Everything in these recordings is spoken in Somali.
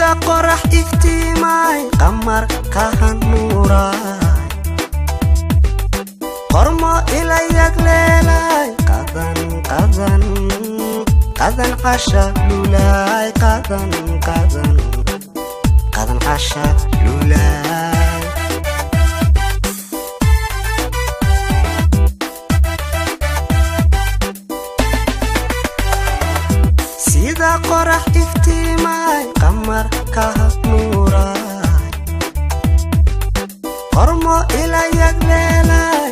sida qorax iftiimay qamar ka hanuuray qormo ila yagleelay qadan qasha lulay qadan qasha lulay sida qorax iftiimay qamar ka hanuuray qormo ila yagleelay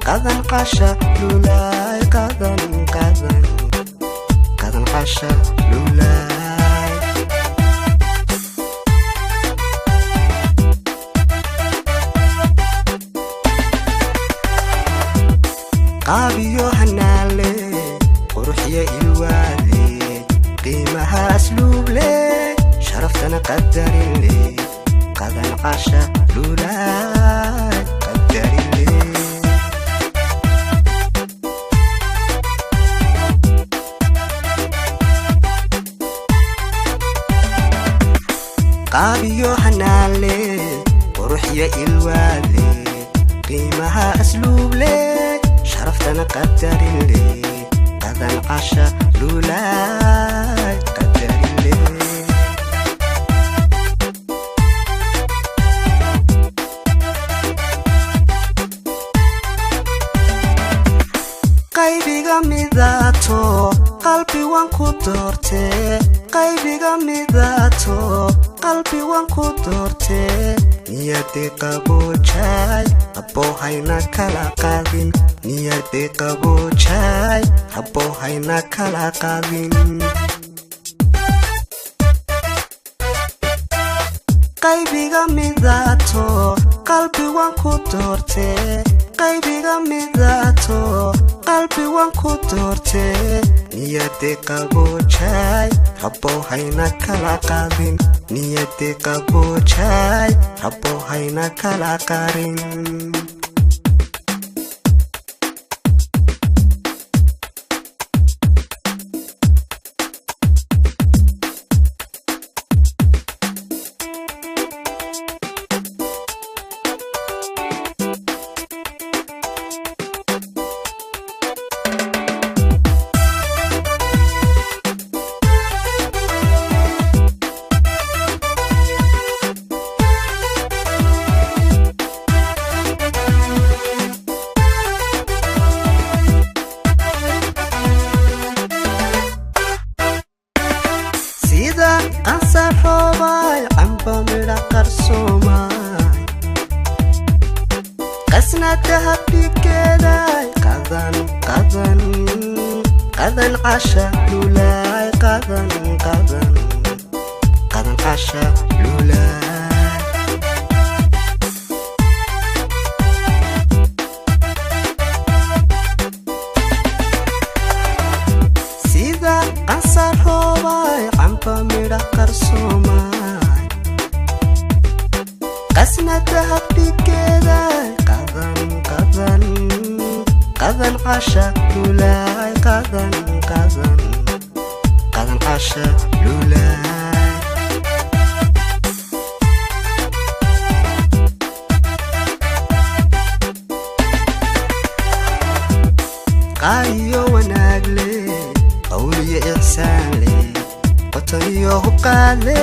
qadan qasha lulay qadan qasha lulay qabiyo hanaale quruxiya ilwaale qiimaha asluuble sharaftana qadarile qadan qasha lulay qadarile qabiyo hanaale quruxiya ilwaale qiimaha asluuble sharaftana qadarile qadan qasha lulay qadarile qaybiga midato qalbi wan ku doorte qaybiga midato qalbi wan ku doorte niyadi qaboojay abohayna kala qaadin niyadi qaboojay abohayna kala qaadin qaybiga midato qalbi wan ku doorte qaybiga midato qalbi wan ku doorte niyadi qaboojay abohayna kala qaadin niyadi qaboojay abohayna kala qarin ansar roobay camba midha qarsoomay qasnada habdhigeeday qadan qasha lulay qadan qasha lulay sida ansar roobay camba midha qarsoomay qasnada habdhigeeday qadan qasha lulay qadan qasha lulay qayo wanaagle qawliya ihsaanle qotoliyo hubqaale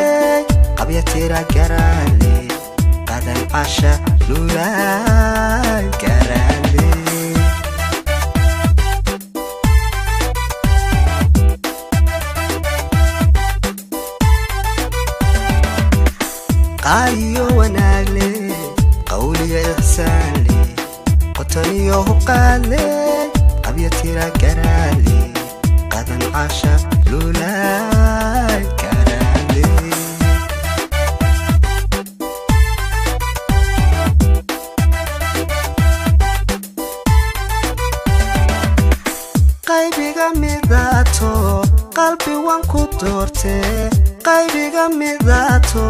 qabya tira garaale qadan qasha lulay garaale qayo wanaagle qawliya ihsaanle qotoliyo hubqaale qabya tira garaale qadan qasha lulay garaale qaybiga midato qalbi wan ku doorte qaybiga midato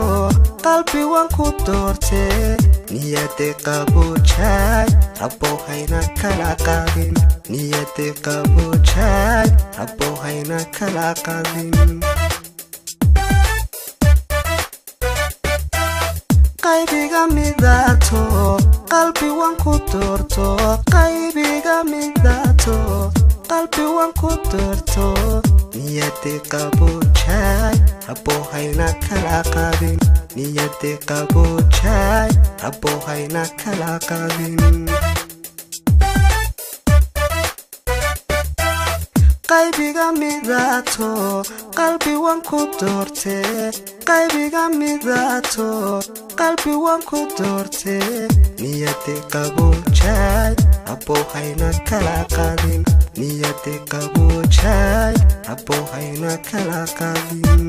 qalbi wan ku doorte niyadi qaboojay abohayna kala qaadin niyadi qaboojay abohayna kala qaadin qaybiga midaato qalbi waan ku doorto qaybiga midaato qalbi waan ku doorto niyadda qaboojay haboohayna kala qaadin niyadda qaboojay haboohayna kala qaadin qaybiga midaato qalbi waan ku doorte qaybiga midaato qalbi waan ku doorte niyadda qaboojay haboohayna kala qaadin niyadda qaboojay haboohayna kala qaadin